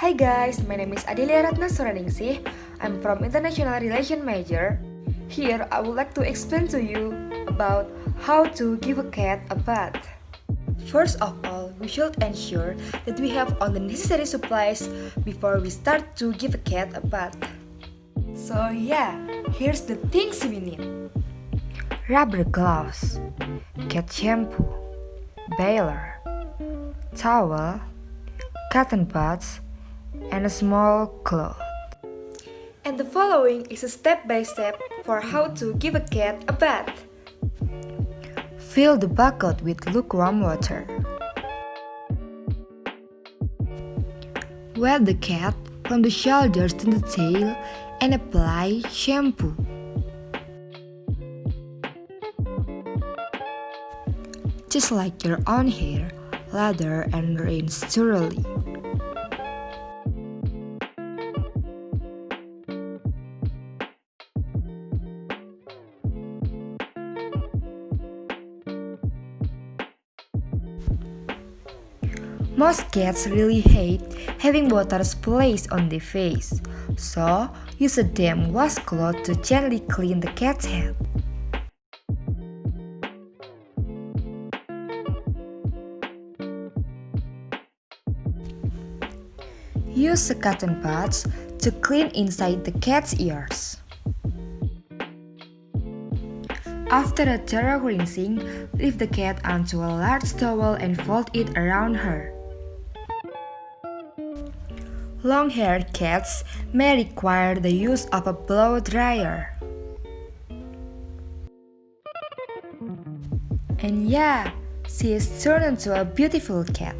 Hi guys, my name is Adelia Ratna. I'm from International Relations major. Here I would like to explain to you about how to give a cat a bath. First of all, we should ensure that we have all the necessary supplies before we start to give a cat a bath. So yeah, here's the things we need. Rubber gloves, cat shampoo, baler, towel, cotton buds, and a small cloth. And the following is a step-by-step for how to give a cat a bath. Fill the bucket with lukewarm water. Wet the cat from the shoulders to the tail and apply shampoo. Just like your own hair, lather and rinse thoroughly. Most cats really hate having water splashed on their face, so use a damp washcloth to gently clean the cat's head. Use a cotton buds to clean inside the cat's ears. After a thorough rinsing, leave the cat onto a large towel and fold it around her. Long-haired cats may require the use of a blow dryer. And yeah, she is turned into a beautiful cat.